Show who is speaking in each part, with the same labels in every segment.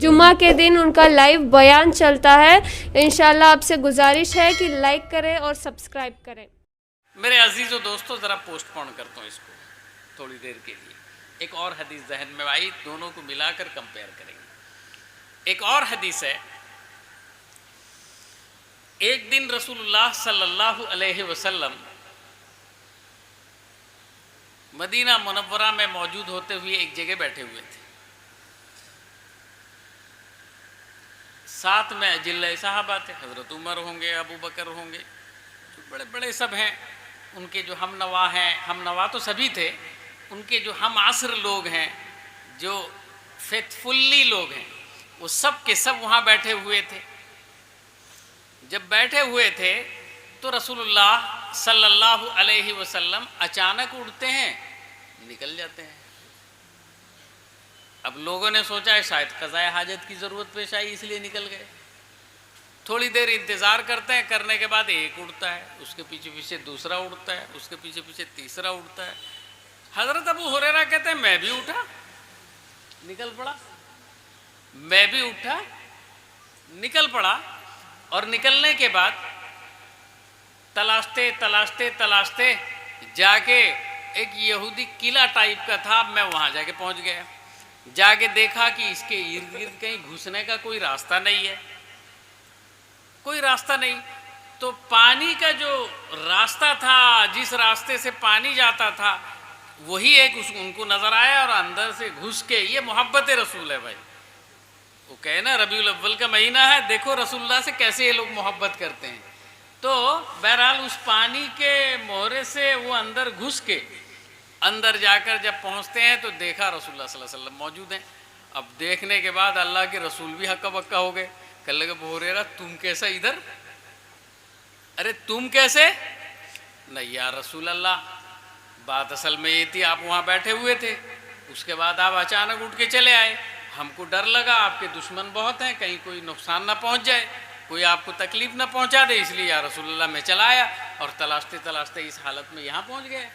Speaker 1: जुम्मा के दिन उनका लाइव बयान चलता है। इंशाल्लाह आपसे गुजारिश है कि लाइक करें और सब्सक्राइब करें।
Speaker 2: मेरे अजीज़ों दोस्तों, ज़रा पोस्टपोन करता हूँ इसको थोड़ी देर के लिए। एक और हदीस जहन में आई, दोनों को मिलाकर कंपेयर करेंगे। एक और हदीस है, एक दिन रसूलुल्लाह सल्लल्लाहु अलैहि वसल्लम मदीना मुनव्वरा में मौजूद होते हुए एक जगह बैठे हुए थे। साथ में अजिल्ला साहबा थे, हज़रत उमर होंगे, अबू बकर होंगे, जो बड़े बड़े सब हैं। उनके जो हम नवा हैं, हम नवा तो सभी थे, उनके जो हम आसर लोग हैं, जो फेथफुल्ली लोग हैं, वो सब के सब वहाँ बैठे हुए थे। जब बैठे हुए थे तो रसूलुल्लाह सल्लल्लाहु अलैहि वसल्लम अचानक उठते हैं, निकल जाते हैं। अब लोगों ने सोचा है शायद क़ज़ाए हाजत की ज़रूरत पेश आई इसलिए निकल गए। थोड़ी देर इंतज़ार करते हैं, करने के बाद एक उड़ता है, उसके पीछे पीछे दूसरा उड़ता है, उसके पीछे पीछे तीसरा उड़ता है। हज़रत अबू हुरैरा कहते हैं मैं भी उठा, निकल पड़ा। मैं भी उठा, निकल पड़ा। और निकलने के बाद तलाशते तलाशते तलाशते जाके एक यहूदी किला टाइप का था, मैं वहाँ जाके पहुँच गया। जाके देखा कि इसके इर्द गिर्द कहीं घुसने का कोई रास्ता नहीं है, कोई रास्ता नहीं। तो पानी का जो रास्ता था, जिस रास्ते से पानी जाता था, वही एक उनको नज़र आया और अंदर से घुस के, ये मोहब्बत रसूल है भाई। वो कहे ना रबीउल अव्वल का महीना है, देखो रसूलुल्लाह से कैसे ये लोग मोहब्बत करते हैं। तो बहरहाल उस पानी के मोहरे से वो अंदर घुस के, अंदर जाकर जब पहुंचते हैं तो देखा रसूलुल्लाह सल्लल्लाहु अलैहि वसल्लम मौजूद हैं। अब देखने के बाद अल्लाह के रसूल भी हक्का बक्का हो गए। कहने लगे अबू हुरैरा तुम कैसा इधर, अरे तुम कैसे? नहीं यार रसूल अल्लाह, बात असल में ये थी आप वहाँ बैठे हुए थे, उसके बाद आप अचानक उठ के चले आए। हमको डर लगा आपके दुश्मन बहुत हैं, कहीं कोई नुकसान ना पहुँच जाए, कोई आपको तकलीफ़ ना पहुँचा दे, इसलिए या रसूलुल्लाह मैं चला आया और तलाशते तलाशते इस हालत में यहाँ पहुँच गए।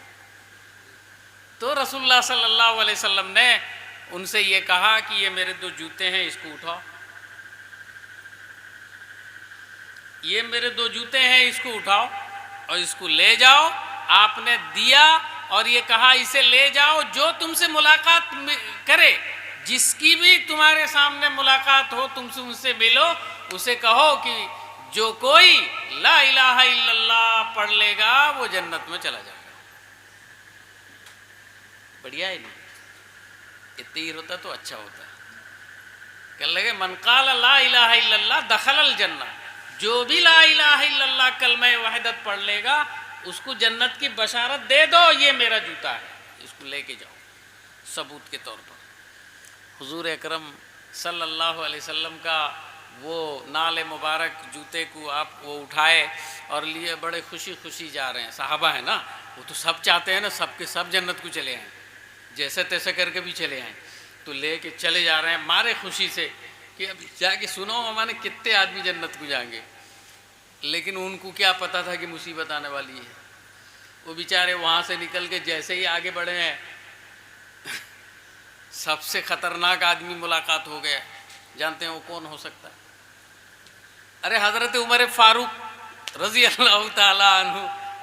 Speaker 2: तो रसूलुल्लाह सल्लल्लाहु अलैहि वसल्लम ने उनसे ये कहा कि ये मेरे दो जूते हैं, इसको उठाओ। ये मेरे दो जूते हैं, इसको उठाओ और इसको ले जाओ। आपने दिया और ये कहा इसे ले जाओ, जो तुमसे मुलाकात करे, जिसकी भी तुम्हारे सामने मुलाकात हो, तुमसे उनसे मिलो, उसे कहो कि जो कोई ला इलाहा इल्लल्लाह पढ़ लेगा वो जन्नत में चला जाएगा। बढ़िया है नहीं? इतना ही होता तो अच्छा होता। कहने लगे मन क़ाल ला इलाहा इल्लल्लाह दखलल जन्नह, जो भी ला इलाहा इल्लल्लाह कलमा वहदत पढ़ लेगा उसको जन्नत की बशारत दे दो। ये मेरा जूता है, इसको लेके जाओ सबूत के तौर पर। हुजूर अकरम सल्लल्लाहु अलैहि वसल्लम का वो नाले मुबारक जूते को आप वो उठाए और लिए, बड़े खुशी खुशी जा रहे हैं। साहबा है ना, वो तो सब चाहते हैं ना सबके सब जन्नत को चले आएँ, जैसे तैसे करके भी चले आएँ। तो ले के चले जा रहे हैं मारे खुशी से कि अब जाके सुनो हमारे कितने आदमी जन्नत को जाएंगे। लेकिन उनको क्या पता था कि मुसीबत आने वाली है। वो बेचारे वहाँ से निकल के जैसे ही आगे बढ़े हैं, सबसे ख़तरनाक आदमी मुलाकात हो गया। जानते हैं वो कौन हो सकता है? अरे हज़रत उमर फ़ारूक रज़ी अल्लाह ताला अन्हु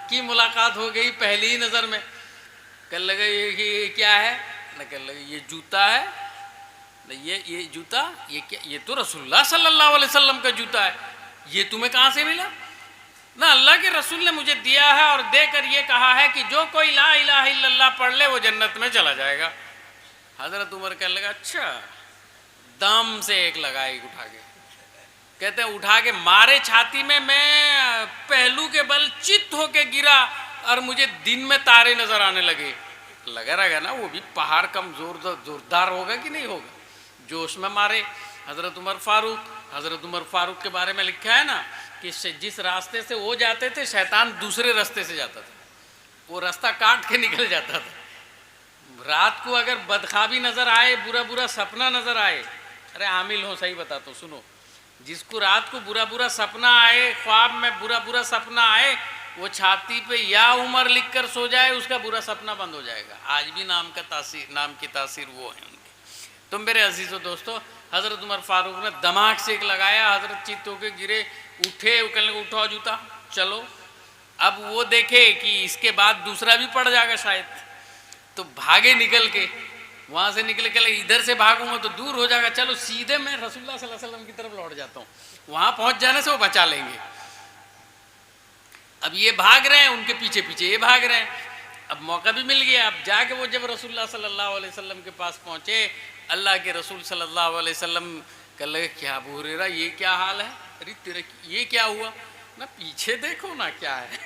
Speaker 2: की मुलाकात हो गई पहली ही नज़र में। कहने लगे ये क्या है? न कहने लगे ये जूता है। न ये जूता ये क्या? ये तो रसूलुल्लाह सल्लल्लाहु अलैहि वसल्लम का जूता है, ये तुम्हें कहाँ से मिला? ना अल्लाह के रसूल ने मुझे दिया है और देकर ये कहा है कि जो कोई ला इलाहा इल्लल्लाह पढ़ ले वो जन्नत में चला जाएगा। हज़रत उमर कहने लगा अच्छा। दम से एक लगा, एक उठा के, कहते हैं उठा के मारे छाती में, मैं पहलू के बल चित्त होके गिरा और मुझे दिन में तारे नज़र आने लगे। लगा रहेगा ना, वो भी पहाड़ कम जोरदार होगा कि नहीं होगा, जोश में मारे। हज़रत उमर फ़ारूक के बारे में लिखा है ना कि जिस रास्ते से वो जाते थे शैतान दूसरे रास्ते से जाता था, वो रास्ता काट के निकल जाता था। रात को अगर बदख्वाबी नज़र आए, बुरा बुरा सपना नज़र आए, अरे आमिल हो सही बताता हूँ सुनो, जिसको रात को बुरा बुरा सपना आए, ख्वाब में बुरा बुरा सपना आए, वो छाती पे या उमर लिख कर सो जाए, उसका बुरा सपना बंद हो जाएगा। आज भी नाम की तासीर वो है उनकी। तो मेरे अजीज़ों दोस्तों, हज़रत उमर फारूक ने दिमाग से एक लगाया, हज़रत चित्त होके गिरे, उठे, कहने लगे उठाओ जूता चलो। अब वो देखे कि इसके बाद दूसरा भी पड़ जाएगा शायद, तो भागे निकल के, वहाँ से निकले, के इधर से भागूंगा तो दूर हो जाएगा, चलो सीधे मैं रसूलुल्लाह सल्लल्लाहु अलैहि वसल्लम की तरफ लौट जाता हूँ, वहाँ पहुँच जाने से वो बचा लेंगे। अब ये भाग रहे हैं, उनके पीछे पीछे ये भाग रहे हैं, अब मौका भी मिल गया। अब जाके वो जब रसूलुल्लाह सल्लल्लाहु अलैहि वसल्लम के पास पहुँचे, अल्लाह के रसूल सल्लल्लाहु अलैहि वसल्लम कह लगे क्या अबू हुरैरा ये क्या हाल है, अरे तेरे ये क्या हुआ ना, पीछे देखो ना क्या है।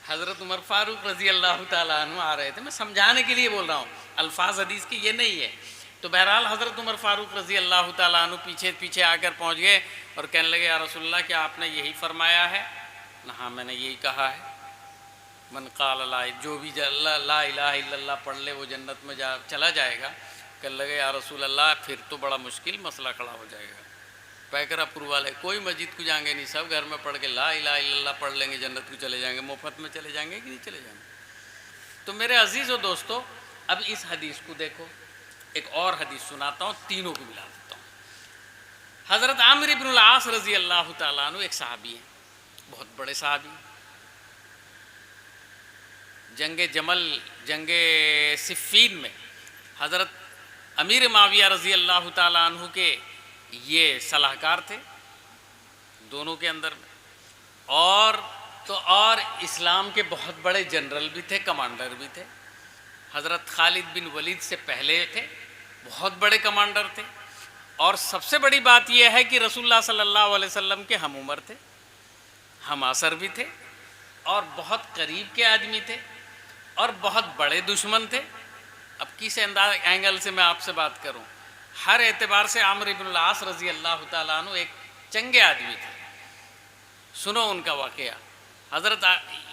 Speaker 2: हज़रत उमर फारूक रज़ी अल्लाह ताला अन्हु आ रहे थे, मैं समझाने के लिए बोल रहा हूँ, अल्फाज हदीस की ये नहीं है। तो बहरहाल हज़रत उमर फारूक रज़ी अल्लाह ताला अन्हु पीछे पीछे आकर पहुँच गए और कहने लगे या रसूलल्लाह क्या आपने यही फरमाया है ना? हाँ मैंने यही कहा है, मन क़ाल ला, जो भी ला इलाहा इल्लल्लाह पढ़ ले वो जन्नत में चला जाएगा। कहने लगे या रसूल अल्लाह फिर तो बड़ा मुश्किल मसला खड़ा हो जाएगा, पैकर अप्रूवल है, कोई मस्जिद को जाएंगे नहीं, सब घर में पढ़ के ला इलाहा इल्लल्लाह पढ़ लेंगे, जन्नत को चले जाएंगे, मुफ्त में चले जाएंगे कि नहीं चले जाएंगे। तो मेरे अजीज़ और दोस्तों, अब इस हदीस को देखो, एक और हदीस सुनाता हूँ, तीनों को मिला देता हूँ। हज़रत आमिर इब्नुल आस रज़ी अल्लाह ताला अन्हु एक सहाबी हैं, बहुत बड़े सहाबी, जंगे जमल जंगे सिफ़ीन में हज़रत अमीर माविया रज़ी अल्लाह ताला अन्हु के ये सलाहकार थे दोनों के अंदर में, और इस्लाम के बहुत बड़े जनरल भी थे, कमांडर भी थे। हज़रत खालिद बिन वलीद से पहले थे, बहुत बड़े कमांडर थे। और सबसे बड़ी बात यह है कि रसूलुल्लाह सल्लल्लाहु अलैहि वसल्लम के हम उम्र थे, हम असर भी थे, और बहुत करीब के आदमी थे, और बहुत बड़े दुश्मन थे। अब किस एंगल से मैं आपसे बात करूं, हर एतबार से आमिर इब्नुल आस रज़ी अल्लाह ताला अन्हु एक चंगे आदमी थे। सुनो उनका वाक़या। हज़रत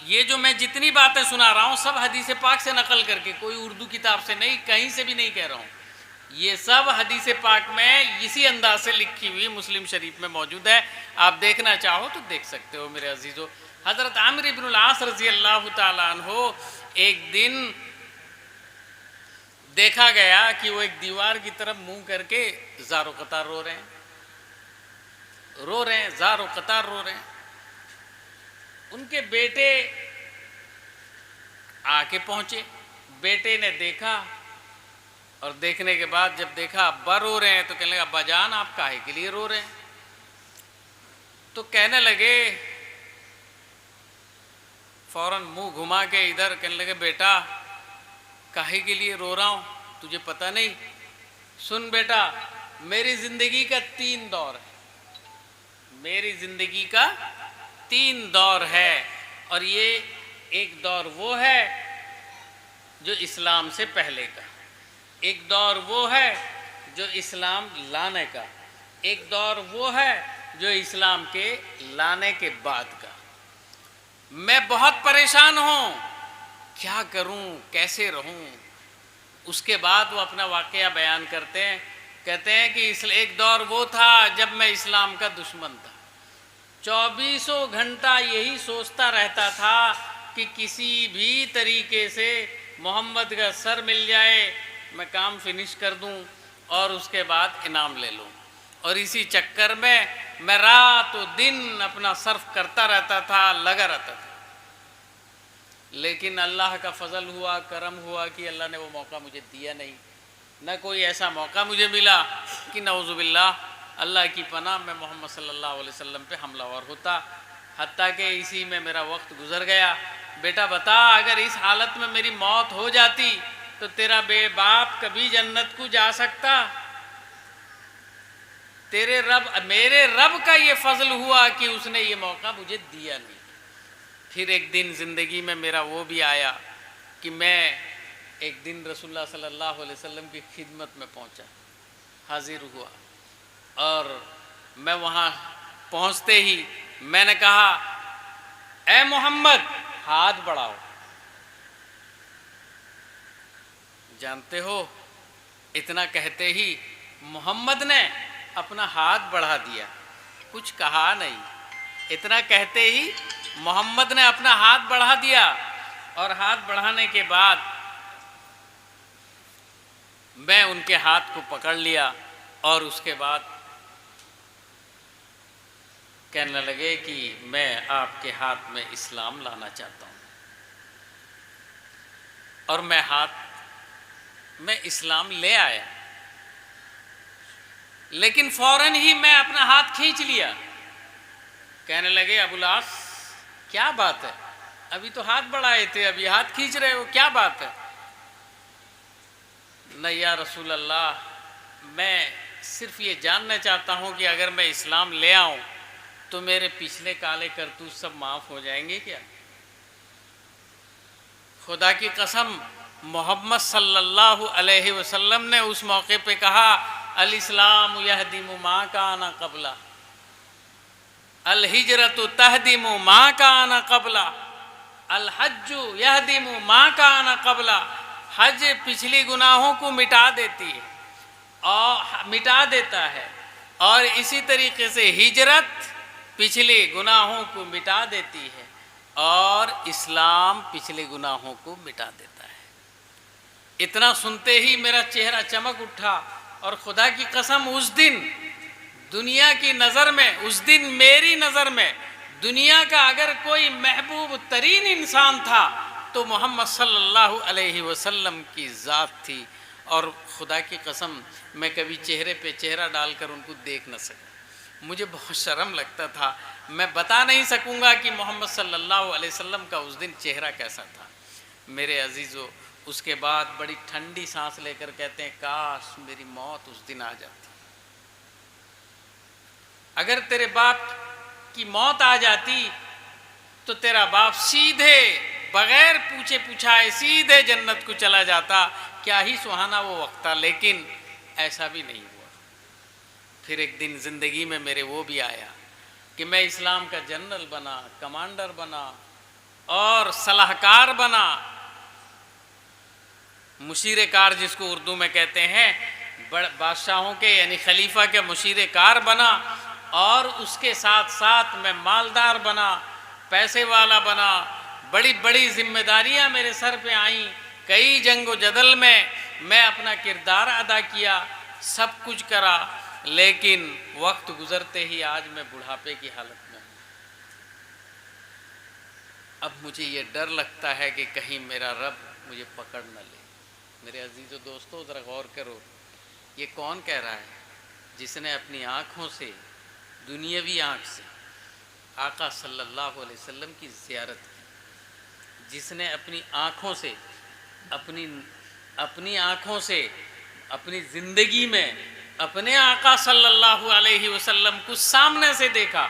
Speaker 2: ये जो मैं जितनी बातें सुना रहा हूँ सब हदीस पाक से नकल करके, कोई उर्दू किताब से नहीं, कहीं से भी नहीं कह रहा हूँ, ये सब हदीस पाक में इसी अंदाज से लिखी हुई मुस्लिम शरीफ में मौजूद है। आप देखना चाहो तो देख सकते हो मेरे अजीज़ों। हज़रत आमिर इब्नुल आस रज़ी अल्लाह ताला अन्हु एक दिन देखा गया कि वो एक दीवार की तरफ मुंह करके ज़ारो कतार रो रहे हैं, ज़ारो कतार रो रहे हैं। उनके बेटे आके पहुंचे, बेटे ने देखा, और देखने के बाद जब देखा अब्बा रो रहे हैं तो कहने लगे अब्बा जान आप काहे के लिए रो रहे हैं? तो कहने लगे, फौरन मुंह घुमा के इधर, कहने लगे बेटा काहे के लिए रो रहा हूँ, तुझे पता नहीं? सुन बेटा, मेरी ज़िंदगी का 3 दौर है, मेरी ज़िंदगी का 3 दौर है, और ये एक दौर वो है जो इस्लाम से पहले का, एक दौर वो है जो इस्लाम लाने का, एक दौर वो है जो इस्लाम के लाने के बाद का। मैं बहुत परेशान हूँ, क्या करूँ, कैसे रहूँ? उसके बाद वो अपना वाक़या बयान करते हैं, कहते हैं कि एक दौर वो था जब मैं इस्लाम का दुश्मन था, 24 घंटा यही सोचता रहता था कि किसी भी तरीके से मोहम्मद का सर मिल जाए, मैं काम फिनिश कर दूं और उसके बाद इनाम ले लूं। और इसी चक्कर में मैं रात और दिन अपना सर्फ करता रहता था, लगा रहता था। लेकिन अल्लाह का फजल हुआ, करम हुआ कि अल्लाह ने वो मौका मुझे दिया नहीं, न कोई ऐसा मौका मुझे मिला कि नऊज़ुबिल्लाह अल्लाह की पनाह मैं मोहम्मद सल्लल्लाहु अलैहि वसल्लम पे हमलावर होता। हत्ता कि इसी में मेरा वक्त गुजर गया। बेटा बता, अगर इस हालत में मेरी मौत हो जाती तो तेरा बाप कभी जन्नत को जा सकता? मेरे रब का ये फजल हुआ कि उसने ये मौका मुझे दिया नहीं। फिर एक दिन ज़िंदगी में मेरा वो भी आया कि मैं एक दिन रसूलुल्लाह सल्लल्लाहु अलैहि वसल्लम की खिदमत में पहुंचा, हाजिर हुआ, और मैं वहाँ पहुँचते ही मैंने कहा, ए मोहम्मद हाथ बढ़ाओ। जानते हो, इतना कहते ही मोहम्मद ने अपना हाथ बढ़ा दिया, कुछ कहा नहीं। इतना कहते ही मोहम्मद ने अपना हाथ बढ़ा दिया, और हाथ बढ़ाने के बाद मैं उनके हाथ को पकड़ लिया और उसके बाद कहने लगे कि मैं आपके हाथ में इस्लाम लाना चाहता हूँ। और मैं हाथ में इस्लाम ले आया, लेकिन फौरन ही मैं अपना हाथ खींच लिया। कहने लगे अबुल आस क्या बात है, अभी तो हाथ बढ़ाए थे, अभी हाथ खींच रहे हो, क्या बात है? नहीं या रसूल अल्लाह, मैं सिर्फ ये जानना चाहता हूँ कि अगर मैं इस्लाम ले आऊँ तो मेरे पिछले काले करतूत सब माफ़ हो जाएंगे क्या? खुदा की कसम, मोहम्मद सल्लल्लाहु अलैहि वसल्लम ने उस मौके पे कहा, अल इस्लाम यहदिमु मा काना क़ब्ला, अल हिजरतु तहदिमु मा काना क़ब्ला, अल हज्जु यहदिमु मा काना क़ब्ला। हज पिछली गुनाहों को मिटा देती है और मिटा देता है, और इसी तरीके से हिजरत पिछले गुनाहों को मिटा देती है और इस्लाम पिछले गुनाहों को मिटा देता है। इतना सुनते ही मेरा चेहरा चमक उठा और खुदा की कसम उस दिन दुनिया की नज़र में, उस दिन मेरी नज़र में दुनिया का अगर कोई महबूब तरीन इंसान था तो मोहम्मद सल्लल्लाहु अलैहि वसल्लम की ज़ात थी। और खुदा की कसम मैं कभी चेहरे पे चेहरा डालकर उनको देख न सका, मुझे बहुत शर्म लगता था। मैं बता नहीं सकूंगा कि मोहम्मद सल्लल्लाहु अलैहि वसल्लम का उस दिन चेहरा कैसा था। मेरे अजीज़ों, उसके बाद बड़ी ठंडी सांस लेकर कहते हैं, काश मेरी मौत उस दिन आ जाती। अगर तेरे बाप की मौत आ जाती तो तेरा बाप सीधे बगैर पूछे पुछाए सीधे जन्नत को चला जाता। क्या ही सुहाना वो वक्त था, लेकिन ऐसा भी नहीं हुआ। फिर एक दिन ज़िंदगी में मेरे वो भी आया कि मैं इस्लाम का जनरल बना, कमांडर बना और सलाहकार बना, मुशीर कार जिसको उर्दू में कहते हैं, बादशाहों के यानी खलीफा के मुशीर कार बना। और उसके साथ साथ मैं मालदार बना, पैसे वाला बना, बड़ी बड़ी जिम्मेदारियां मेरे सर पे आईं। कई जंगो जदल में मैं अपना किरदार अदा किया, सब कुछ करा, लेकिन वक्त गुजरते ही आज मैं बुढ़ापे की हालत में हूँ। अब मुझे ये डर लगता है कि कहीं मेरा रब मुझे पकड़ न ले। मेरे अजीज़ों दोस्तों, ज़रा गौर करो, ये कौन कह रहा है जिसने अपनी आँखों से, दुनियावी आँख से आका सल्लल्लाहु अलैहि वसल्लम की ज़ियारत की, जिसने अपनी आँखों से अपनी आँखों से अपनी ज़िंदगी में अपने आका सल्लल्लाहु अलैहि वसल्लम को सामने से देखा।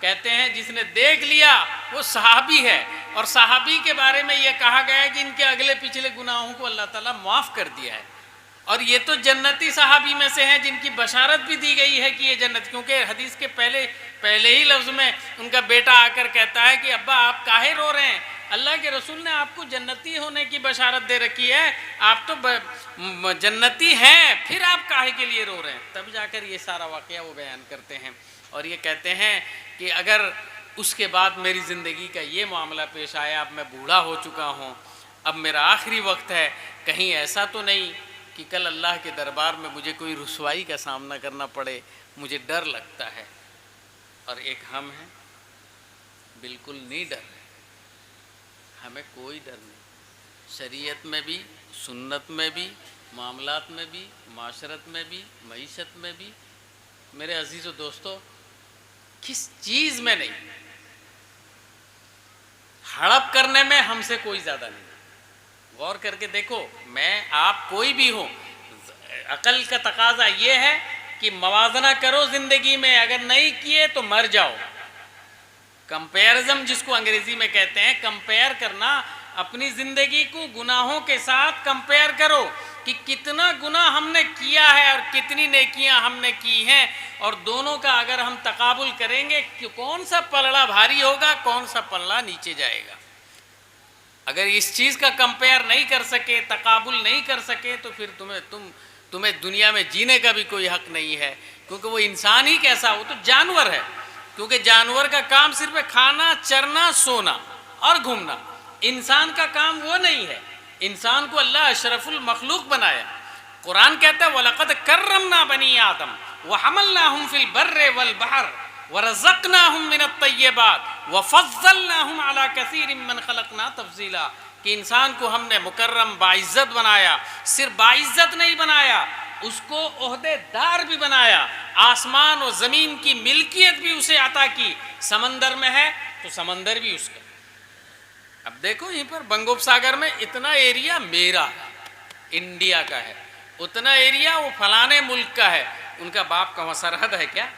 Speaker 2: कहते हैं जिसने देख लिया वो सहाबी है, और सहाबी के बारे में ये कहा गया है कि इनके अगले पिछले गुनाहों को अल्लाह ताला माफ़ कर दिया है। और ये तो जन्नती सहाबी में से हैं जिनकी बशारत भी दी गई है कि ये जन्नत, क्योंकि हदीस के पहले ही लफ्ज़ में उनका बेटा आकर कहता है कि अब्बा आप काहे रो रहे हैं, अल्लाह के रसूल ने आपको जन्नती होने की बशारत दे रखी है, आप तो जन्नती हैं, फिर आप काहे के लिए रो रहे हैं। तब जाकर ये सारा वाक़या वो बयान करते हैं और ये कहते हैं कि अगर उसके बाद मेरी ज़िंदगी का ये मामला पेश आया, अब मैं बूढ़ा हो चुका हूँ, अब मेरा आखिरी वक्त है, कहीं ऐसा तो नहीं कि कल अल्लाह के दरबार में मुझे कोई रुसवाई का सामना करना पड़े, मुझे डर लगता है। और एक हम हैं, बिल्कुल नहीं डर है, हमें कोई डर नहीं, शरीयत में भी, सुन्नत में भी, मामलात में भी, माशरत में भी, मईशत में भी। मेरे अजीज़ों दोस्तों, किस चीज़ में नहीं, हड़प करने में हमसे कोई ज़्यादा नहीं। गौर करके देखो, मैं आप कोई भी हो, अकल का तकाजा ये है कि मवाजना करो ज़िंदगी में, अगर नहीं किए तो मर जाओ। कंपेरिज़म जिसको अंग्रेज़ी में कहते हैं, कंपेयर करना, अपनी ज़िंदगी को गुनाहों के साथ कंपेयर करो कि कितना गुनाह हमने किया है और कितनी नेकियां हमने की हैं, और दोनों का अगर हम तकाबुल करेंगे कि कौन सा पलड़ा भारी होगा, कौन सा पलड़ा नीचे जाएगा। अगर इस चीज़ का कंपेयर नहीं कर सके, तकाबुल नहीं कर सके, तो फिर तुम्हें दुनिया में जीने का भी कोई हक नहीं है, क्योंकि वो इंसान ही कैसा, वो तो जानवर है। क्योंकि जानवर का काम सिर्फ खाना, चरना, सोना और घूमना, इंसान का काम वो नहीं है। इंसान को अल्लाह अशरफुल मखलूक बनाया, कुरान कहता है वलक़द कर्रमना बनी आदम व हमलनाहुम फिल बर्रि वल बहर व रज़क़नाहुम मिनत तय्यिबात व फ़ज़्ज़लनाहुम अला कसीरिम मिमन ख़लक़ना तफ़ज़ीला, कि इंसान को हमने मुकर्रम बाइज़्ज़त बनाया, सिर्फ बाइज़्ज़त नहीं बनाया, उसको ओहदेदार भी बनाया, आसमान और ज़मीन की मिल्कियत भी उसे अता की, समंदर में है तो समंदर भी उसका। अब देखो यहीं पर बंगोपसागर में इतना एरिया मेरा है, इंडिया का है, उतना एरिया वो फलाने मुल्क का है, उनका बाप का वहाँ सरहद है क्या?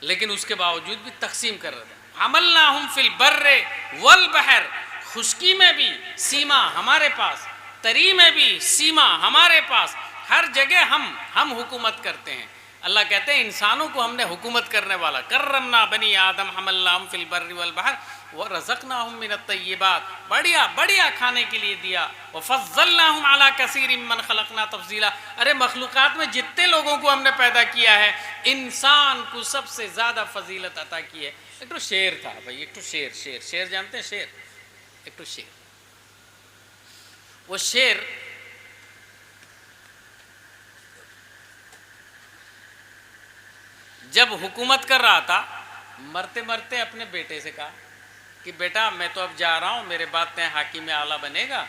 Speaker 2: लेकिन उसके बावजूद भी तकसीम कर रहे थे। हमलनाहुम फिल बर्रे वल बहर, खुश्की में भी सीमा हमारे पास, तरी में भी सीमा हमारे पास, हर जगह हम हुकूमत करते हैं। अल्लाह कहते हैं इंसानों को हमने हुकूमत करने वाला, कर्रमना बनी आदम हमलनाहुम फिल बर्रि वल बहर व रज़क़नाहुम मिनत तय्यिबात, बढ़िया बढ़िया खाने के लिए दिया, व फ़ज़्ज़लनाहुम अला कसीरिम मिमन ख़लक़ना तफ़ज़ीला। अरे मखलूक़ात में जितने लोगों को हमने पैदा किया है, इंसान को सबसे ज़्यादा फजीलत अता की है। एक तो शेर था भाई, एक तो शेर जानते हैं? शेर, एक तो शेर, वो शेर जब हुकूमत कर रहा था, मरते मरते अपने बेटे से कहा कि बेटा मैं तो अब जा रहा हूँ, मेरे बाद तय हाकिम आला बनेगा,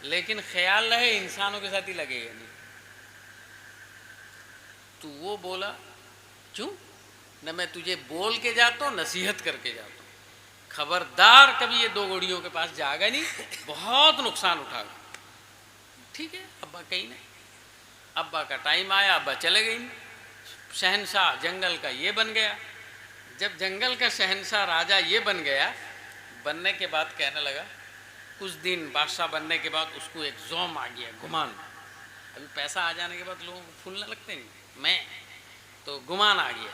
Speaker 2: लेकिन ख्याल रहे इंसानों के साथ ही लगेगा नहीं। तो वो बोला क्यों? न मैं तुझे बोल के जाता हूँ, नसीहत करके जाता हूँ, खबरदार कभी ये दो घोड़ियों के पास जाएगा नहीं, बहुत नुकसान उठाएगा। ठीक है, अब्बा कहीं नहीं, अब्बा का टाइम आया, अब्बा चले गई। शहनशाह जंगल का ये बन गया। जब जंगल का शहनशाह राजा ये बन गया, बनने के बाद कहने लगा, कुछ दिन बादशाह बनने के बाद उसको एक ज़ौम आ गया, गुमान। अभी पैसा आ जाने के बाद लोगों को फूलने लगते नहीं, मैं तो गुमान आ गया।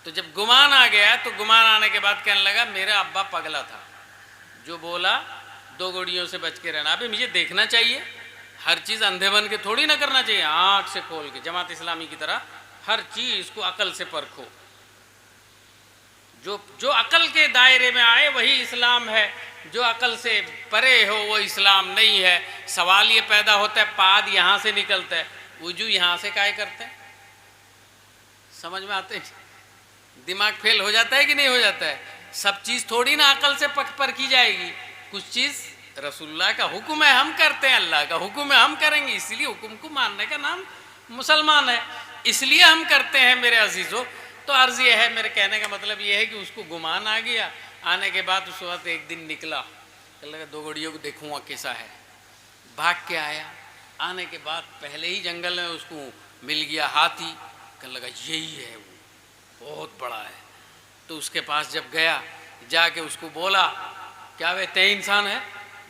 Speaker 2: तो जब गुमान आ गया तो गुमान आने के बाद कहने लगा मेरा अब्बा पगला था, जो बोला दो गोड़ियों से बच के रहना। अभी मुझे देखना चाहिए, हर चीज़ अंधे बन के थोड़ी ना करना चाहिए, आँख से खोल के, जमात इस्लामी की तरह हर चीज़ को अकल से परखो। जो अकल के दायरे में आए वही इस्लाम है, जो अकल से परे हो वो इस्लाम नहीं है। सवाल ये पैदा होता है, पाद यहाँ से निकलता है, वजू यहाँ से काय करते हैं? समझ में आते हैं? दिमाग फेल हो जाता है कि नहीं हो जाता है? सब चीज़ थोड़ी ना अकल से परखी जाएगी, कुछ चीज़ रसूलुल्लाह का हुक्म है हम करते हैं, अल्लाह का हुक्म है हम करेंगे, इसलिए हुक्म को मानने का नाम मुसलमान है, इसलिए हम करते हैं मेरे अजीज़ों। तो अर्ज़ ये है, मेरे कहने का मतलब ये है कि उसको गुमान आ गया। आने के बाद उस वक्त एक दिन निकला, लगा दो घड़ियों को देखूँगा कैसा है, भाग के आया। आने के बाद पहले ही जंगल में उसको मिल गया हाथी, कहने लगा यही है वो, बहुत बड़ा है। तो उसके पास जब गया, जाके उसको बोला क्या वे तय इंसान है?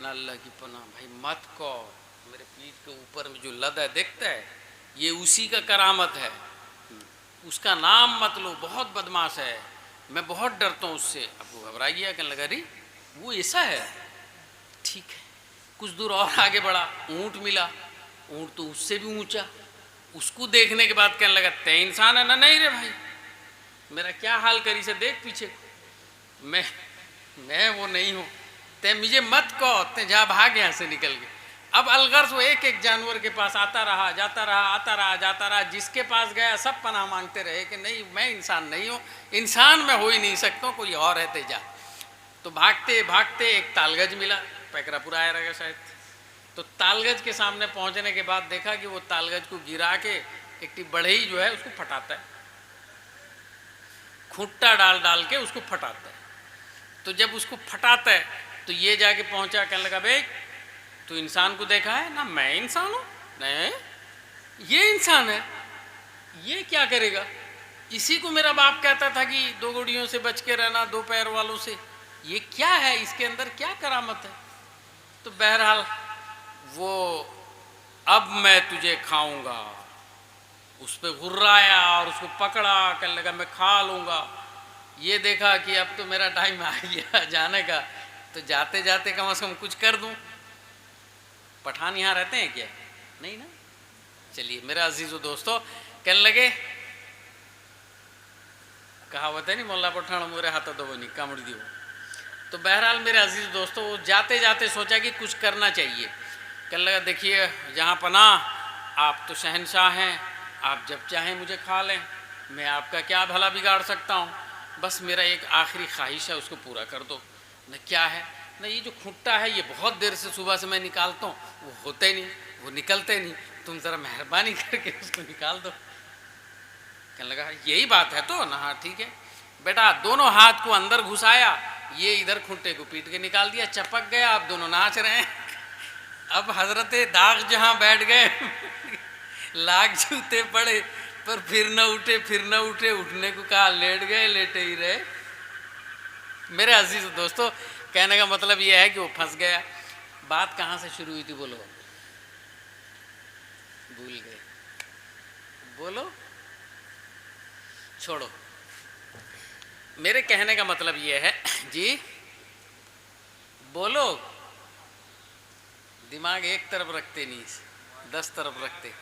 Speaker 2: ना अल्लाह की पनाह भाई मत को, मेरे पीठ के ऊपर में जो लद है देखता है, ये उसी का करामत है, उसका नाम मत लो, बहुत बदमाश है, मैं बहुत डरता हूँ उससे। अब वो घबरा गया, कहने लगा अरे वो ऐसा है, ठीक है। कुछ दूर और आगे बढ़ा, ऊँट मिला, ऊँट तो उससे भी ऊंचा। उसको देखने के बाद कहने लगा तय इंसान है ना? नहीं रे भाई, मेरा क्या हाल करी से देख पीछे, मैं वो नहीं हूँ, तय मुझे मत कहो, तय जा भाग यहाँ से निकल गए। अब अलगर्ज वो एक एक जानवर के पास आता रहा, जाता रहा, आता रहा, जाता रहा, जिसके पास गया सब पनाह मांगते रहे कि नहीं मैं इंसान नहीं हूँ, इंसान मैं हो ही नहीं सकता, कोई और है ते जा। तो भागते भागते एक तालगज मिला, पैकरापुर आया रहेगा शायद। तो तालगज के सामने पहुँचने के बाद देखा कि वो तालगज को गिरा के एक बढ़ई जो है उसको फटाता है, खूंटा डाल डाल के उसको फटाता है। तो जब उसको फटाता है तो ये जाके पहुँचा, कहने लगा भाई तू इंसान को देखा है ना? मैं इंसान हूँ? नहीं, ये इंसान है, ये क्या करेगा? इसी को मेरा बाप कहता था कि दो गुड़ियों से बच के रहना, दो पैर वालों से। ये क्या है, इसके अंदर क्या करामत है? तो बहरहाल वो अब मैं तुझे खाऊंगा, उस पर गुर्राया और उसको पकड़ा, कहने लगा मैं खा लूँगा। ये देखा कि अब तो मेरा टाइम आ गया जाने का, तो जाते जाते कम से कम कुछ कर दूँ। पठान यहाँ रहते हैं क्या? नहीं ना। चलिए मेरे अजीज़ों दोस्तों, कहने लगे कहावत है नहीं, मोल्ला पठान मोरे हाथ दो नहीं कामड़ी दी। तो बहरहाल मेरे अजीज़ दोस्तों, वो जाते जाते सोचा कि कुछ करना चाहिए। कहने लगा देखिए जहाँ पनाह आप तो शहंशाह हैं, आप जब चाहें मुझे खा लें, मैं आपका क्या भला बिगाड़ सकता हूँ, बस मेरा एक आखिरी ख्वाहिश है, उसको पूरा कर दो। न क्या है, न ये जो खुट्टा है ये बहुत देर से सुबह से मैं निकालता हूँ, वो होते नहीं, वो निकलते नहीं, तुम ज़रा मेहरबानी करके उसको निकाल दो। कहने लगा यही बात है तो ना, हाँ ठीक है बेटा। दोनों हाथ को अंदर घुसाया, ये इधर खुट्टे को पीट के निकाल दिया, चपक गया, अब दोनों नाच रहे हैं। अब हजरत दाग जहाँ बैठ गए, लाग जूते पड़े पर फिर न उठे, फिर न उठे, उठने को कहा लेट गए, लेटे ही रहे। मेरे अजीज दोस्तों, कहने का मतलब यह है कि वो फंस गया। बात कहाँ से शुरू हुई थी बोलो, भूल गए, बोलो, छोड़ो। मेरे कहने का मतलब यह है जी, बोलो, दिमाग एक तरफ रखते नहीं, 10 तरफ रखते।